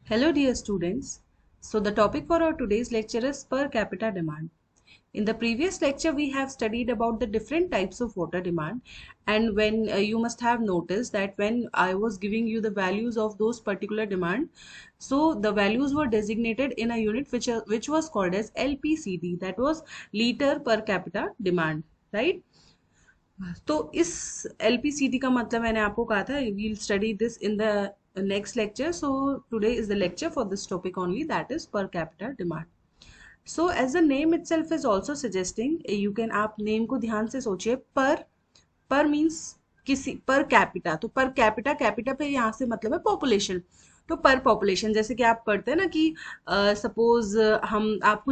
Hello dear students. So the topic for our today's lecture is per capita demand. In the previous lecture we have studied about the different types of water demand, and when you must have noticed that when I was giving you the values of those particular demand, so the values were designated in a unit which was called as LPCD, that was liter per capita demand, right? तो इस LPCD का मतलब मैंने आपको कहा था we'll study this in the next lecture. So today is the lecture for this topic only, that is per capita demand. So as the name itself is also suggesting, you can आप name को ध्यान से सोचिए. पर means किसी per capita, तो per capita capita पे यहाँ से मतलब है पॉपुलेशन. तो पर पॉपुलेशन जैसे कि आप पढ़ते हैं ना कि सपोज हम आप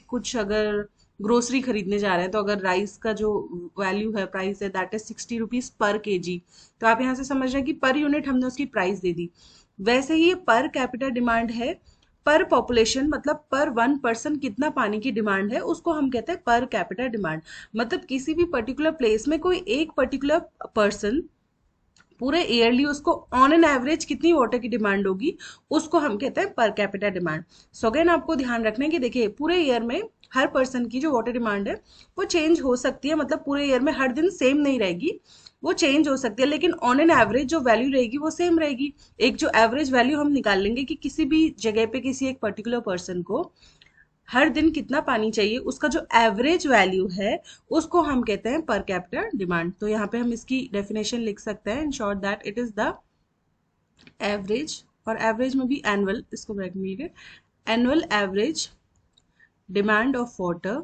कुछ अगर ग्रोसरी खरीदने जा रहे हैं, तो अगर राइस का जो वैल्यू है, प्राइस है, that is 60 rupees per KG, तो आप यहाँ से समझ रहे हैं कि पर यूनिट हमने उसकी प्राइस दे दी. वैसे ही ये पर कैपिटा डिमांड है. पर पॉपुलेशन मतलब पर वन पर्सन कितना पानी की डिमांड है, उसको हम कहते हैं पर कैपिटा डिमांड. मतलब किसी भी पर्टिकुलर प्लेस में कोई एक पर्टिकुलर पर्सन पूरे ईयरली उसको ऑन एन एवरेज कितनी वाटर की डिमांड होगी, उसको हम कहते हैं पर कैपिटा डिमांड. सो अगेन आपको ध्यान रखना है कि देखिए पूरे ईयर में हर पर्सन की जो वाटर डिमांड है वो चेंज हो सकती है. मतलब पूरे ईयर में हर दिन सेम नहीं रहेगी, वो चेंज हो सकती है, लेकिन ऑन एन एवरेज जो वैल्यू रहेगी वो सेम रहेगी. एक जो एवरेज वैल्यू हम निकाल लेंगे कि किसी भी जगह पे किसी एक पर्टिकुलर पर्सन को हर दिन कितना पानी चाहिए, उसका जो एवरेज वैल्यू है उसको हम कहते हैं पर कैपिटा डिमांड. तो यहाँ पे हम इसकी डेफिनेशन लिख सकते हैं in short that it is the average, और एवरेज में भी एनुअल, इसको ब्रैकेट में लिखे, annual average demand of water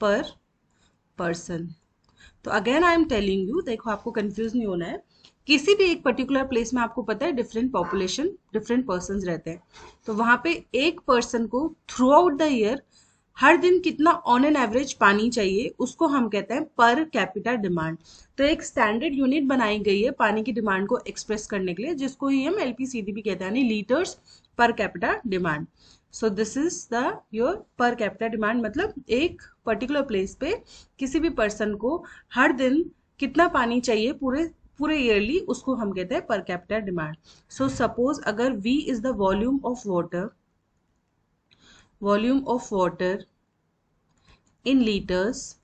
पर पर्सन. तो again I am telling you, देखो आपको कंफ्यूज नहीं होना है. किसी भी एक पर्टिकुलर प्लेस में आपको पता है डिफरेंट पॉपुलेशन, डिफरेंट पर्सन रहते हैं, तो वहां पे एक पर्सन को थ्रू आउट द ईयर हर दिन कितना ऑन एन एवरेज पानी चाहिए, उसको हम कहते हैं पर कैपिटा डिमांड. तो एक स्टैंडर्ड यूनिट बनाई गई है पानी की डिमांड को एक्सप्रेस करने के लिए, जिसको ही हम LPCD भी कहते हैं, यानी लीटर्स पर capita demand. So this is the your पर कैपिटा डिमांड. मतलब एक पर्टिकुलर प्लेस पे किसी भी पर्सन को हर दिन कितना पानी चाहिए पूरे पूरे ईयरली, उसको हम कहते हैं पर कैपिटा डिमांड. सो सपोज अगर V is the volume of water in liters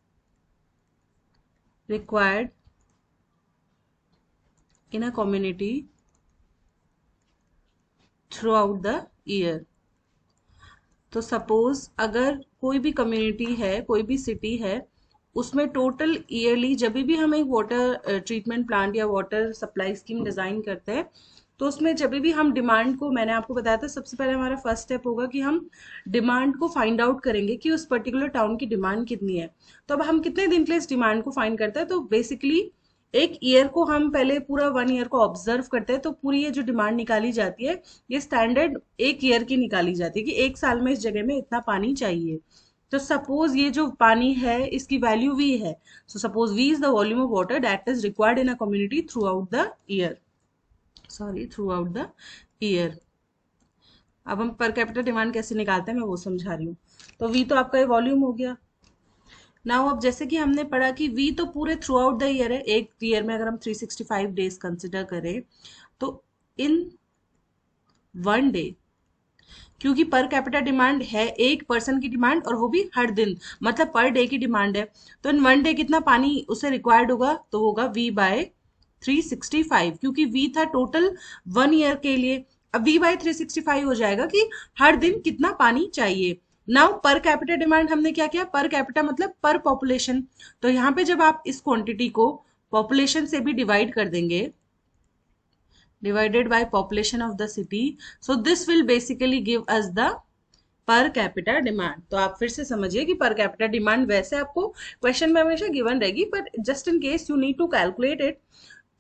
required in a community throughout the year. तो सपोज अगर कोई भी कम्युनिटी है, कोई भी सिटी है, उसमें टोटल ईयरली जब भी हम एक वाटर ट्रीटमेंट प्लांट या वाटर सप्लाई स्कीम डिजाइन करते हैं, तो उसमें जब भी हम डिमांड को, मैंने आपको बताया था सबसे पहले हमारा फर्स्ट स्टेप होगा कि हम डिमांड को फाइंड आउट करेंगे कि उस पर्टिकुलर टाउन की डिमांड कितनी है. तो अब हम कितने दिन के लिए इस डिमांड को फाइंड करते हैं, तो बेसिकली एक ईयर को हम पहले पूरा 1 ईयर को ऑब्जर्व करते हैं. तो पूरी ये जो डिमांड निकाली जाती है, ये स्टैंडर्ड एक ईयर की निकाली जाती है कि एक साल में इस जगह में इतना पानी चाहिए. तो सपोज ये जो पानी है इसकी वैल्यू V है. So suppose V is the volume of water that is required in a community throughout the year. अब हम पर कैपिटा डिमांड कैसे निकालते हैं मैं वो समझा रही हूँ. तो V तो आपका ये वॉल्यूम हो गया. नाउ अब जैसे कि हमने पढ़ा कि V तो पूरे थ्रू आउट द ईयर है. एक ईयर में अगर हम 365 डेज कंसिडर करें, तो इन वन डे, क्योंकि पर कैपिटा डिमांड है एक पर्सन की डिमांड और वो भी हर दिन, मतलब पर डे की डिमांड है, तो इन वन डे कितना पानी उसे रिक्वायर्ड होगा, तो होगा V बाय 365, क्योंकि V था टोटल 1 ईयर के लिए. अब V बाय 365 हो जाएगा कि हर दिन कितना पानी चाहिए. नाउ पर कैपिटा डिमांड हमने क्या किया, पर कैपिटा मतलब पर पॉपुलेशन. तो यहाँ पे जब आप इस क्वांटिटी को पॉपुलेशन से भी डिवाइड कर देंगे, divided by population of the city, so this will basically give us the पर कैपिटा डिमांड. तो आप फिर से समझिए कि पर कैपिटा डिमांड वैसे आपको क्वेश्चन में हमेशा गिवन रहेगी, but just in case you need to calculate it.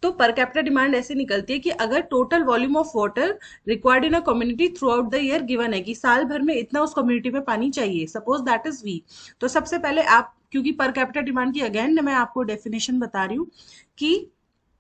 तो पर कैपिटा डिमांड ऐसे निकलती है कि अगर total volume of water required in a community throughout the year given है कि साल भर में इतना उस कम्युनिटी में पानी चाहिए, सपोज दैट इज V. तो सबसे पहले आप, क्योंकि पर कैपिटा डिमांड की अगेन मैं आपको डेफिनेशन बता रही हूँ कि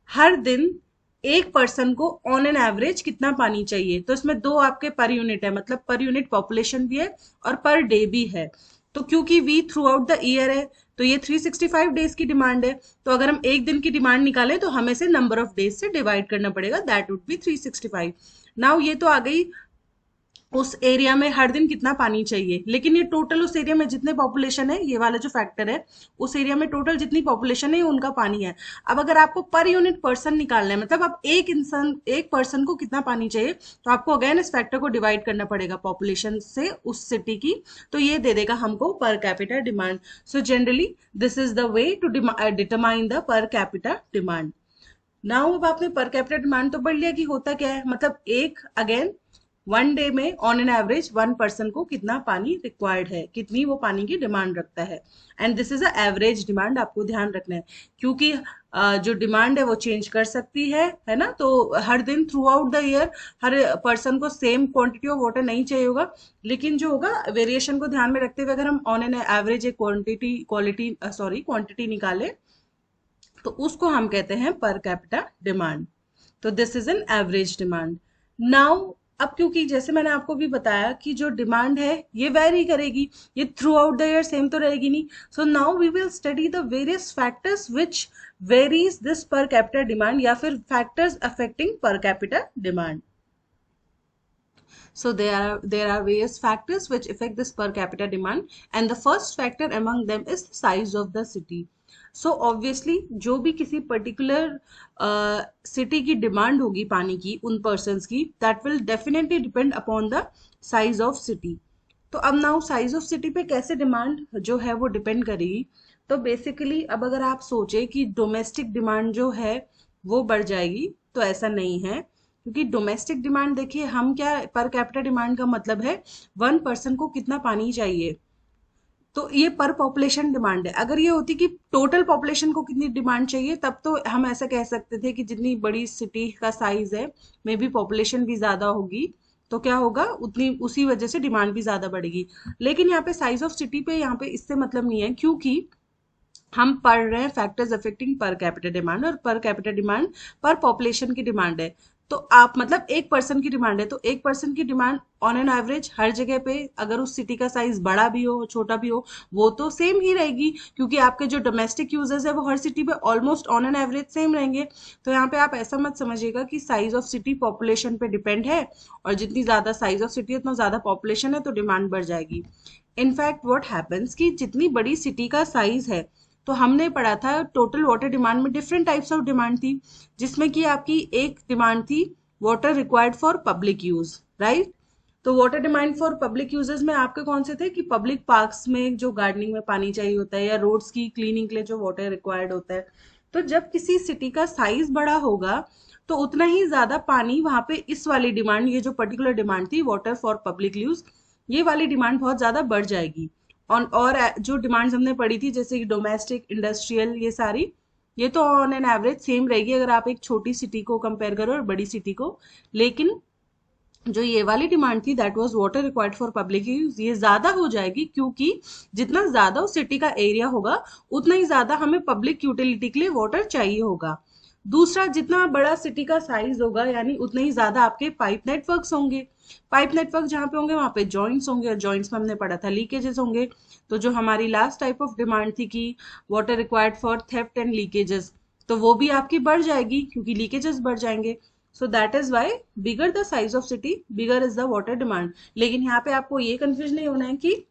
हर दिन एक पर्सन को ऑन एन एवरेज कितना पानी चाहिए, तो इसमें दो आपके पर यूनिट है, मतलब पर यूनिट पॉपुलेशन भी है और पर डे भी है. तो क्योंकि V through out the year है, तो ये 365 डेज की डिमांड है, तो अगर हम एक दिन की डिमांड निकालें तो हमें से नंबर ऑफ डेज से डिवाइड करना पड़ेगा, दैट वुड बी 365। नाउ ये तो आ गई उस एरिया में हर दिन कितना पानी चाहिए, लेकिन ये टोटल उस एरिया में जितने पॉपुलेशन है, ये वाला जो फैक्टर है, उस एरिया में टोटल जितनी पॉपुलेशन है उनका पानी है। अब अगर आपको पर यूनिट पर्सन निकालना है, मतलब आप एक इंसान एक पर्सन को कितना पानी चाहिए, तो आपको अगेन इस फैक्टर को डिवाइड करना पड़ेगा पॉपुलेशन से उस सिटी की, तो ये दे देगा हमको per capita demand. So generally this is the way to determine the per capita demand. Now अब आपने पर कैपिटा डिमांड तो पढ़ लिया कि होता क्या है, मतलब एक अगेन वन डे में on an average one person को कितना पानी रिक्वायर्ड है, कितनी वो पानी की डिमांड रखता है, and this is a average demand, आपको ध्यान रखना है, क्योंकि जो डिमांड है वो चेंज कर सकती है ना, तो हर दिन through out the year her person को सेम क्वांटिटी ऑफ वाटर नहीं चाहिए होगा, लेकिन जो होगा वेरिएशन को ध्यान में रखते हुए अगर हम ऑन एन एवरेज एक क्वांटिटी निकाले तो उसको हम कहते हैं पर कैपिटा डिमांड। तो this is an average demand. Now अब क्योंकि जैसे मैंने आपको भी बताया कि जो डिमांड है ये वेरी करेगी, ये throughout the year same तो रहेगी नहीं, so now we will study the various factors which varies this per capita demand, या फिर factors affecting per capita demand. So there are various factors which affect this per capita demand, and the first factor among them is the size of the city. So obviously जो भी किसी particular city की demand होगी पानी की उन persons की, that will definitely depend upon the size of city. तो अब नाउ साइज ऑफ सिटी पे कैसे डिमांड जो है वो डिपेंड करेगी, तो बेसिकली अब अगर आप सोचे कि डोमेस्टिक डिमांड जो है वो बढ़ जाएगी, तो ऐसा नहीं है, क्योंकि डोमेस्टिक डिमांड देखिए हम क्या, पर कैपिटा डिमांड का मतलब है वन पर्सन को कितना पानी चाहिए, तो ये पर पॉपुलेशन डिमांड है। अगर ये होती कि टोटल पॉपुलेशन को कितनी डिमांड चाहिए, तब तो हम ऐसा कह सकते थे कि जितनी बड़ी सिटी का साइज है मे बी पॉपुलेशन भी ज्यादा होगी, तो क्या होगा उतनी उसी वजह से डिमांड भी ज्यादा बढ़ेगी। लेकिन यहाँ पे साइज ऑफ सिटी पे यहाँ पे इससे मतलब नहीं है, क्योंकि हम पढ़ रहे हैं factors affecting per capita demand, और पर कैपिटा डिमांड पर पॉपुलेशन की डिमांड है। तो आप मतलब एक पर्सन की डिमांड है, तो एक पर्सन की डिमांड ऑन एन एवरेज हर जगह पे, अगर उस सिटी का साइज बड़ा भी हो छोटा भी हो, वो तो सेम ही रहेगी, क्योंकि आपके जो डोमेस्टिक यूजर्स है वो हर सिटी पे almost on an average same रहेंगे। तो यहाँ पे आप ऐसा मत समझिएगा कि साइज ऑफ सिटी पॉपुलेशन पे डिपेंड है, और जितनी ज्यादा साइज ऑफ सिटी उतना ज्यादा पॉपुलेशन है तो डिमांड बढ़ जाएगी। इनफैक्ट व्हाट हैपेंस कि जितनी बड़ी सिटी का साइज है, तो हमने पढ़ा था टोटल वाटर डिमांड में डिफरेंट टाइप्स ऑफ डिमांड थी, जिसमें कि आपकी एक डिमांड थी water required for public use, right. तो water demand for public uses में आपके कौन से थे कि पब्लिक पार्क्स में जो गार्डनिंग में पानी चाहिए होता है, या रोड्स की क्लीनिंग के लिए जो वाटर रिक्वायर्ड होता है। तो जब किसी सिटी का साइज बड़ा होगा तो उतना ही ज्यादा पानी वहां पे इस वाली डिमांड, ये जो पर्टिकुलर डिमांड थी वाटर फॉर पब्लिक यूज, ये वाली डिमांड बहुत ज्यादा बढ़ जाएगी। और जो डिमांड्स हमने पढ़ी थी जैसे कि डोमेस्टिक, इंडस्ट्रियल, ये सारी, ये तो ऑन एन एवरेज सेम रहेगी अगर आप एक छोटी सिटी को कंपेयर करो और बड़ी सिटी को। लेकिन जो ये वाली डिमांड थी that was water required for public use, ये ज्यादा हो जाएगी, क्योंकि जितना ज्यादा उस सिटी का एरिया होगा उतना ही ज्यादा हमें पब्लिक यूटिलिटी के लिए वाटर चाहिए होगा। दूसरा, जितना बड़ा सिटी का साइज होगा यानी उतने ही ज्यादा आपके पाइप नेटवर्क्स होंगे। पाइप नेटवर्क जहाँ पे होंगे वहां पे जॉइंट्स होंगे, और जॉइंट्स में हमने पढ़ा था लीकेजेस होंगे। तो जो हमारी लास्ट टाइप ऑफ डिमांड थी कि water required for theft and leakages, तो वो भी आपकी बढ़ जाएगी क्योंकि लीकेजेस बढ़ जाएंगे। So that is why bigger the size of city bigger is the water demand. लेकिन यहाँ पे आपको ये कंफ्यूज नहीं होना है कि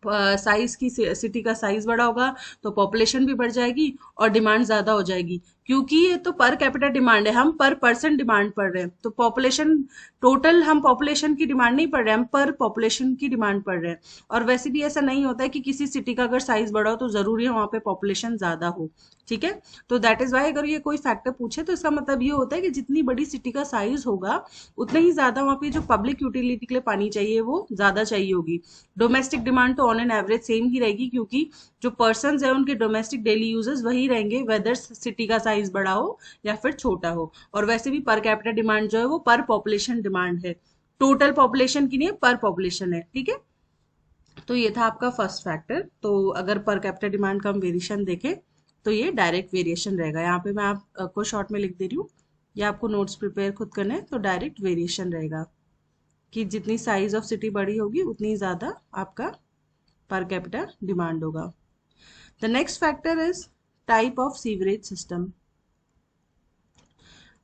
साइज की सिटी का साइज बड़ा होगा तो पॉपुलेशन भी बढ़ जाएगी और डिमांड ज्यादा हो जाएगी, क्योंकि ये तो पर कैपिटा डिमांड है, हम पर पर्सन डिमांड पढ़ रहे हैं। तो पॉपुलेशन टोटल, हम पॉपुलेशन की डिमांड नहीं पढ़ रहे हैं, हम पर पॉपुलेशन की डिमांड पढ़ रहे हैं। और वैसे भी ऐसा नहीं होता है कि किसी सिटी का अगर साइज बड़ा हो तो जरूरी है वहां पे पॉपुलेशन ज्यादा हो, ठीक है। तो दैट इज वाई अगर ये कोई फैक्टर पूछे तो इसका मतलब ये होता है कि जितनी बड़ी सिटी का साइज होगा उतना ही ज्यादा वहां पे जो पब्लिक यूटिलिटी के लिए पानी चाहिए वो ज्यादा चाहिए होगी। डोमेस्टिक डिमांड तो ऑन एन एवरेज सेम ही रहेगी, क्योंकि जो पर्सन है उनके डोमेस्टिक डेली यूजेस वही रहेंगे, वेदर सिटी का साइज बड़ा हो या फिर छोटा हो। और वैसे भी पर कैपिटा डिमांड जो है वो पर पॉपुलेशन डिमांड है, टोटल पॉपुलेशन की नहीं है, पर पॉपुलेशन है, ठीक है। तो ये था आपका फर्स्ट फैक्टर। तो अगर पर कैपिटा डिमांड का हम वेरिएशन देखें तो ये डायरेक्ट वेरिएशन रहेगा। यहाँ पे मैं आपको शॉर्ट में लिख दे रही हूँ, या आपको नोट्स प्रिपेयर खुद करना है तो डायरेक्ट वेरिएशन रहेगा कि जितनी साइज ऑफ सिटी बड़ी होगी उतनी ज्यादा आपका पर कैपिटा डिमांड होगा। The next factor is type of sewerage system.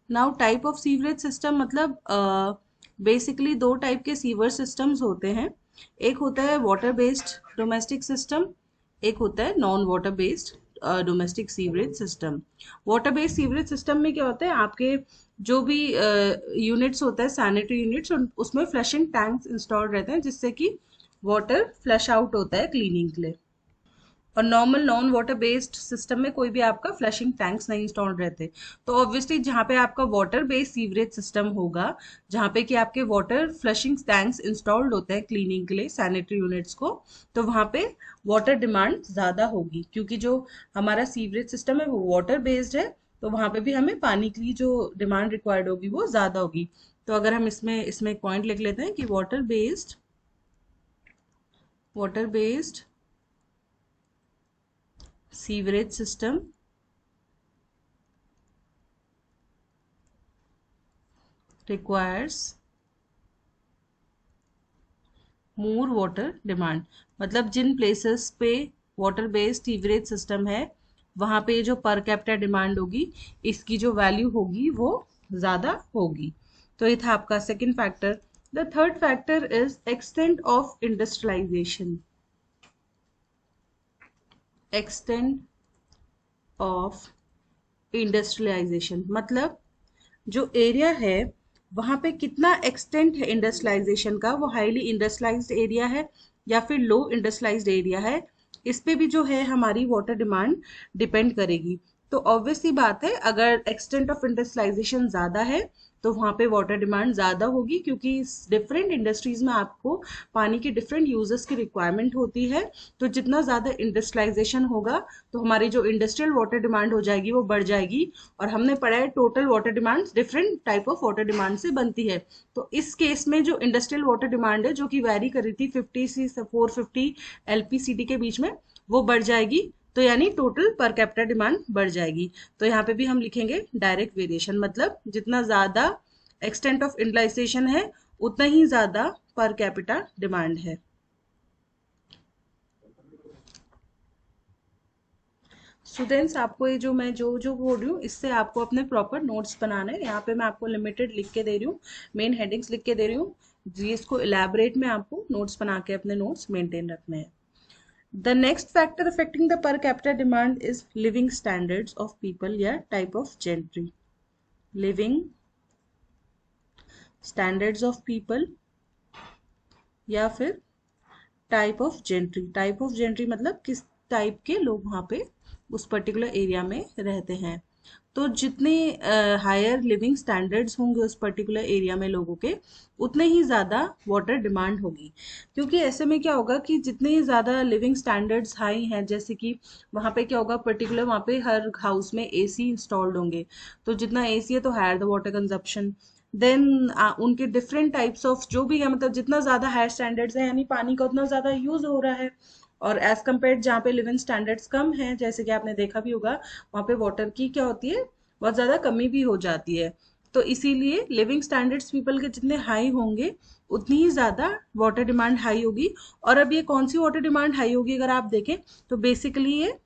Now type of sewerage system मतलब बेसिकली दो टाइप के सीवर सिस्टम्स होते हैं. एक होता है वाटर बेस्ड डोमेस्टिक सिस्टम, एक होता है non water based domestic sewerage system. Water based sewerage system में क्या होता है, आपके जो भी यूनिट्स होता है सैनिटरी यूनिट्स, उसमें फ्लशिंग टैंक्स इंस्टॉल्ड रहते हैं जिससे कि वाटर फ्लश आउट होता है क्लीनिंग के लिए. और normal non water based system में कोई भी आपका फ्लशिंग टैंक्स नहीं इंस्टॉल्ड रहते. तो ऑब्वियसली जहाँ पे आपका वाटर बेस्ड सीवरेज सिस्टम होगा, जहाँ पे कि आपके वाटर फ्लशिंग टैंक्स इंस्टॉल्ड होते हैं क्लीनिंग के लिए सैनिटरी यूनिट्स को, तो वहाँ पे वाटर डिमांड ज़्यादा होगी, क्योंकि जो हमारा सीवरेज सिस्टम है वो वाटर बेस्ड है. तो वहाँ पे भी हमें पानी की जो डिमांड रिक्वायर्ड होगी वो ज़्यादा होगी. तो अगर हम इसमें इसमें एक पॉइंट लिख लेते हैं कि water based sewerage system requires more water demand. मतलब जिन प्लेसेस पे वाटर बेस्ड सीवरेज सिस्टम है वहाँ पे जो पर कैपिटा डिमांड होगी, इसकी जो वैल्यू होगी वो ज़्यादा होगी. तो ये था आपका second factor. The third factor is extent of industrialization. Extent of industrialization मतलब जो एरिया है वहाँ पे कितना एक्सटेंट है इंडस्ट्रियलाइजेशन का, वो हाईली इंडस्ट्रियलाइज्ड एरिया है या फिर लो इंडस्ट्रियलाइज्ड एरिया है, इस पे भी जो है हमारी वाटर डिमांड डिपेंड करेगी. तो ऑब्वियस सी बात है, अगर एक्सटेंट ऑफ इंडस्ट्रियलाइजेशन ज़्यादा है तो वहाँ पे वाटर डिमांड ज़्यादा होगी, क्योंकि डिफरेंट इंडस्ट्रीज में आपको पानी की डिफरेंट यूजेस की रिक्वायरमेंट होती है. तो जितना ज़्यादा इंडस्ट्रियलाइजेशन होगा तो हमारी जो इंडस्ट्रियल वाटर डिमांड हो जाएगी वो बढ़ जाएगी. और हमने पढ़ा है total water demand different type of water demand से बनती है. तो इस केस में जो इंडस्ट्रियल वाटर डिमांड है, जो कि वैरी कर रही थी 50 से 450 LPCD के बीच में, वो बढ़ जाएगी. तो यानी टोटल पर कैपिटा डिमांड बढ़ जाएगी. तो यहाँ पे भी हम लिखेंगे डायरेक्ट वेरिएशन, मतलब जितना ज्यादा एक्सटेंट ऑफ इंडस्ट्रियलाइजेशन है उतना ही ज्यादा पर कैपिटा डिमांड है. स्टूडेंट्स, आपको ये जो मैं जो बोल रही हूँ इससे आपको अपने प्रॉपर नोट्स बनाने हैं. यहाँ पे मैं आपको लिमिटेड लिख के दे रही हूँ, मेन हेडिंग्स लिख के दे रही हूँ जी. इसको इलेबोरेट में आपको नोट्स बना के अपने नोट्स मेंटेन रखने हैं. The next factor affecting the per capita demand is living standards of people या type of gentry. Living standards of people या फिर type of gentry. Type of gentry मतलब किस टाइप के लोग वहाँ पे उस पर्टिकुलर एरिया में रहते हैं. तो जितने हायर लिविंग स्टैंडर्ड्स होंगे उस पर्टिकुलर एरिया में लोगों के, उतने ही ज़्यादा वाटर डिमांड होगी. क्योंकि ऐसे में क्या होगा कि जितने ही ज़्यादा लिविंग स्टैंडर्ड्स हाई हैं, जैसे कि वहाँ पे क्या होगा, पर्टिकुलर वहाँ पे हर हाउस में AC इंस्टॉल्ड होंगे. तो जितना AC है तो higher the water consumption. Then उनके डिफरेंट टाइप्स ऑफ जो भी है, मतलब जितना ज़्यादा हायर स्टैंडर्ड्स है यानी पानी का उतना ज़्यादा यूज़ हो रहा है. और एज कम्पेयर जहाँ पे लिविंग स्टैंडर्ड्स कम है, जैसे कि आपने देखा भी होगा, वहाँ पे वाटर की क्या होती है, बहुत ज़्यादा कमी भी हो जाती है. तो इसीलिए लिविंग स्टैंडर्ड्स पीपल के जितने हाई होंगे उतनी ही ज़्यादा वाटर डिमांड हाई होगी. और अब ये कौन सी वाटर डिमांड हाई होगी अगर आप देखें तो बेसिकली ये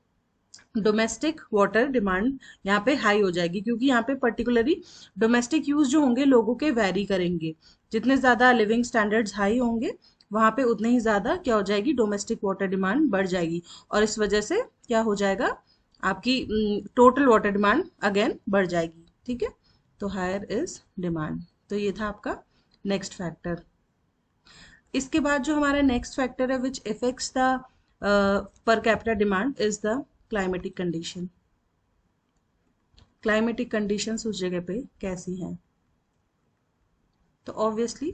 डोमेस्टिक वाटर डिमांड यहाँ पे हाई हो जाएगी, क्योंकि यहाँ पे पर्टिकुलरली डोमेस्टिक यूज जो होंगे लोगों के वैरी करेंगे. जितने ज़्यादा लिविंग स्टैंडर्ड्स हाई होंगे वहाँ पे उतने ही ज़्यादा क्या हो जाएगी, डोमेस्टिक वाटर डिमांड बढ़ जाएगी. और इस वजह से क्या हो जाएगा, आपकी टोटल वाटर डिमांड अगेन बढ़ जाएगी. ठीक है, तो हायर इज डिमांड. तो ये था आपका नेक्स्ट फैक्टर. इसके बाद जो हमारा नेक्स्ट फैक्टर है which effects the per capita demand is the climatic condition. Climatic conditions उस जगह पे कैसी हैं. तो ऑब्वियसली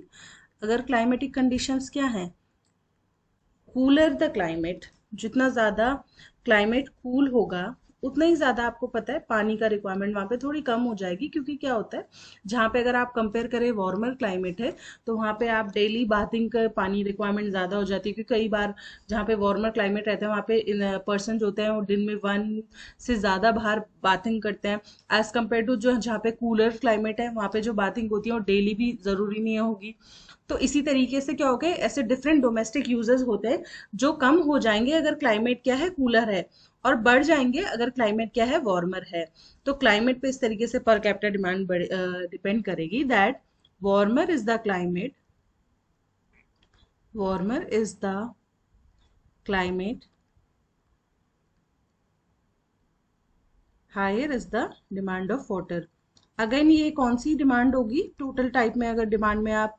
अगर क्लाइमेटिक कंडीशंस क्या हैं, कूलर द क्लाइमेट, जितना ज़्यादा क्लाइमेट कूल होगा उतना ही ज़्यादा आपको पता है पानी का रिक्वायरमेंट वहाँ पे थोड़ी कम हो जाएगी. क्योंकि क्या होता है, जहाँ पे अगर आप कंपेयर करें वार्मर क्लाइमेट है तो वहाँ पे आप डेली बाथिंग का पानी रिक्वायरमेंट ज़्यादा हो जाती है. क्योंकि कई बार जहाँ पे वार्मर क्लाइमेट रहता है वहाँ पे पर्सन जो होते हैं वो दिन में 1 से ज़्यादा बाहर बाथिंग करते हैं, एज़ कम्पेयर टू जो जहाँ पे कूलर क्लाइमेट है वहाँ पे जो बाथिंग होती है वो डेली भी ज़रूरी नहीं होगी. तो इसी तरीके से क्या हो गए, ऐसे डिफरेंट डोमेस्टिक यूजेस होते हैं जो कम हो जाएंगे अगर क्लाइमेट क्या है, कूलर है. और बढ़ जाएंगे अगर क्लाइमेट क्या है, वार्मर है। तो क्लाइमेट पे इस तरीके से पर कैपिटा डिमांड डिपेंड करेगी that warmer is the climate, warmer is the climate, higher is the demand of water। Again ये कौन सी डिमांड होगी, टोटल टाइप में अगर डिमांड में आप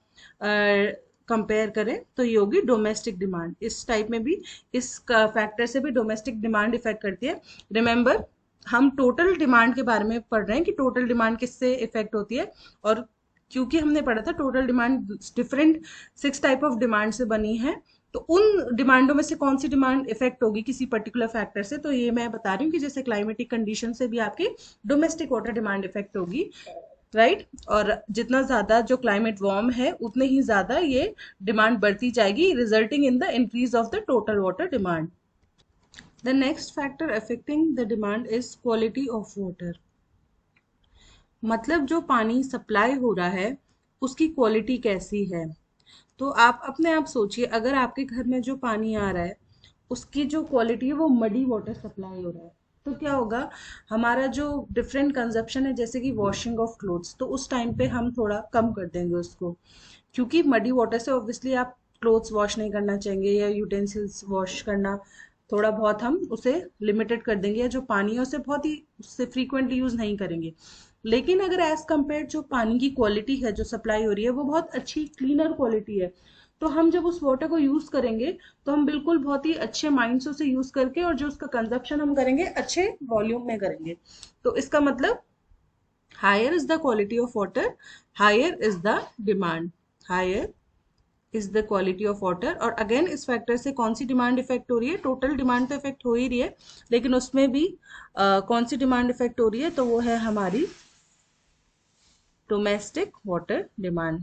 कंपेयर करें तो ये होगी डोमेस्टिक डिमांड। इस टाइप में भी इस फैक्टर से भी डोमेस्टिक डिमांड इफेक्ट करती है। रिमेंबर हम टोटल डिमांड के बारे में पढ़ रहे हैं कि टोटल डिमांड किससे इफेक्ट होती है, और क्योंकि हमने पढ़ा था total demand different 6 type of demand से बनी है, तो उन डिमांडों में से कौन सी डिमांड इफेक्ट होगी किसी पर्टिकुलर फैक्टर से, तो ये मैं बता रही हूँ कि जैसे क्लाइमेटिक कंडीशन से भी आपकी डोमेस्टिक वाटर डिमांड इफेक्ट होगी, राइट। और जितना ज्यादा जो क्लाइमेट वार्म है उतने ही ज्यादा ये डिमांड बढ़ती जाएगी, resulting in the increase of the total water demand. The next factor affecting the demand is quality of water. मतलब जो पानी सप्लाई हो रहा है उसकी क्वालिटी कैसी है। तो आप अपने आप सोचिए, अगर आपके घर में जो पानी आ रहा है उसकी जो क्वालिटी है वो मडी वाटर सप्लाई हो रहा है, तो क्या होगा, हमारा जो डिफरेंट कंजप्शन है जैसे कि वॉशिंग ऑफ क्लोथ्स, तो उस टाइम पे हम थोड़ा कम कर देंगे उसको, क्योंकि मडी वाटर से ऑब्वियसली आप क्लोथ्स वॉश नहीं करना चाहेंगे या यूटेंसिल्स वॉश करना थोड़ा बहुत हम उसे लिमिटेड कर देंगे, या जो पानी है उसे बहुत ही उससे फ्रीक्वेंटली यूज नहीं करेंगे। लेकिन अगर एज कम्पेयर जो पानी की क्वालिटी है जो सप्लाई हो रही है वो बहुत अच्छी क्लीनर क्वालिटी है, तो हम जब उस वाटर को यूज करेंगे तो हम बिल्कुल बहुत ही अच्छे माइंड से उसे यूज करके, और जो उसका कंजप्शन हम करेंगे अच्छे वॉल्यूम में करेंगे। तो इसका मतलब higher is the quality of water, higher is the demand, higher is the quality of water. और अगेन इस फैक्टर से कौन सी डिमांड इफेक्ट हो रही है, टोटल डिमांड तो इफेक्ट हो ही रही है, लेकिन उसमें भी कौन सी डिमांड इफेक्ट हो रही है, तो वो है हमारी डोमेस्टिक वाटर डिमांड।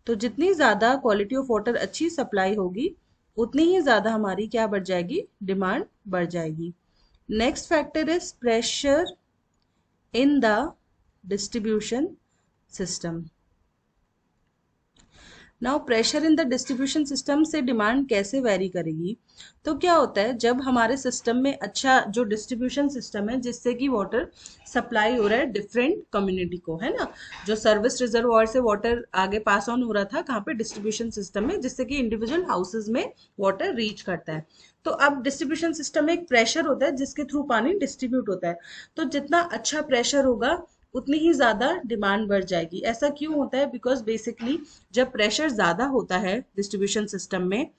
तो जितनी ज्यादा क्वालिटी ऑफ वाटर अच्छी सप्लाई होगी उतनी ही ज्यादा हमारी क्या बढ़ जाएगी, डिमांड बढ़ जाएगी। Next factor is pressure in the distribution system. Now pressure in the distribution system से डिमांड कैसे वेरी करेगी, तो क्या होता है जब हमारे सिस्टम में अच्छा जो डिस्ट्रीब्यूशन सिस्टम है जिससे कि वाटर सप्लाई हो रहा है डिफरेंट कम्युनिटी को, है ना, जो सर्विस रिजर्वॉयर से वाटर आगे पास ऑन हो रहा था कहाँ पे, डिस्ट्रीब्यूशन सिस्टम में, जिससे कि इंडिविजुअल हाउसेज में वाटर रीच करता है। तो अब डिस्ट्रीब्यूशन सिस्टम में एक प्रेशर होता है जिसके थ्रू पानी डिस्ट्रीब्यूट होता है, तो जितना अच्छा प्रेशर होगा उतनी ही ज्यादा डिमांड बढ़ जाएगी। ऐसा क्यों होता है, बिकॉज बेसिकली जब प्रेशर ज्यादा होता है डिस्ट्रीब्यूशन सिस्टम में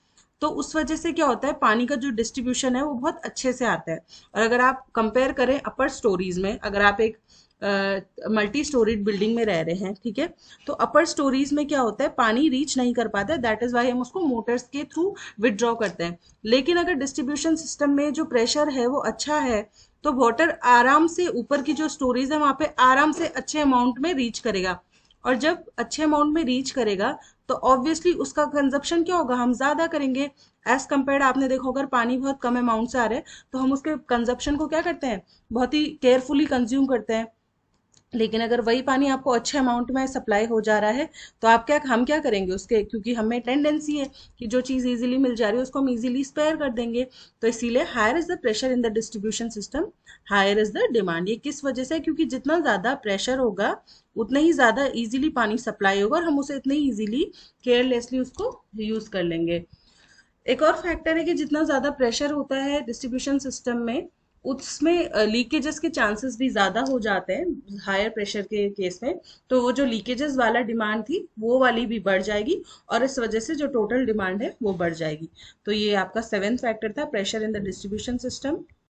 तो उस वजह से क्या होता है, पानी का जो डिस्ट्रीब्यूशन है वो बहुत अच्छे से आता है। और अगर आप कंपेयर करें अपर स्टोरीज में, अगर आप एक मल्टी स्टोरीड बिल्डिंग में रह रहे हैं, ठीक है, तो अपर स्टोरीज में क्या होता है, पानी रीच नहीं कर पाता है, दैट इज वाई हम उसको मोटर्स के थ्रू विदड्रॉ करते हैं। लेकिन अगर डिस्ट्रीब्यूशन सिस्टम में जो प्रेशर है वो अच्छा है तो वाटर आराम से ऊपर की जो स्टोरेज है वहां पे आराम से अच्छे अमाउंट में रीच करेगा, और जब अच्छे अमाउंट में रीच करेगा तो ऑब्वियसली उसका कंजप्शन क्या होगा, हम ज्यादा करेंगे। एज कम्पेयर्ड आपने देखो अगर पानी बहुत कम अमाउंट से आ रहा है तो हम उसके कंजप्शन को क्या करते हैं, बहुत ही केयरफुली कंज्यूम करते हैं। लेकिन अगर वही पानी आपको अच्छे अमाउंट में सप्लाई हो जा रहा है तो हम क्या करेंगे उसके, क्योंकि हमें टेंडेंसी है कि जो चीज़ इजीली मिल जा रही है उसको हम इजीली स्पेयर कर देंगे। तो इसीलिए higher is the pressure in the distribution system, higher is the demand. ये किस वजह से, क्योंकि जितना ज़्यादा प्रेशर होगा उतना ही ज़्यादा इजीली पानी सप्लाई होगा और हम उसे इतने ही इजीली केयरलेसली उसको यूज़ कर लेंगे। एक और फैक्टर है कि जितना ज़्यादा प्रेशर होता है डिस्ट्रीब्यूशन सिस्टम में उसमें लीकेजेस के चांसेस भी ज़्यादा हो जाते हैं हायर प्रेशर के केस में। तो वो जो लीकेजेस वाला डिमांड थी वो वाली भी बढ़ जाएगी और इस वजह से जो टोटल डिमांड है वो बढ़ जाएगी। तो ये आपका 7th फैक्टर था, pressure in the distribution system.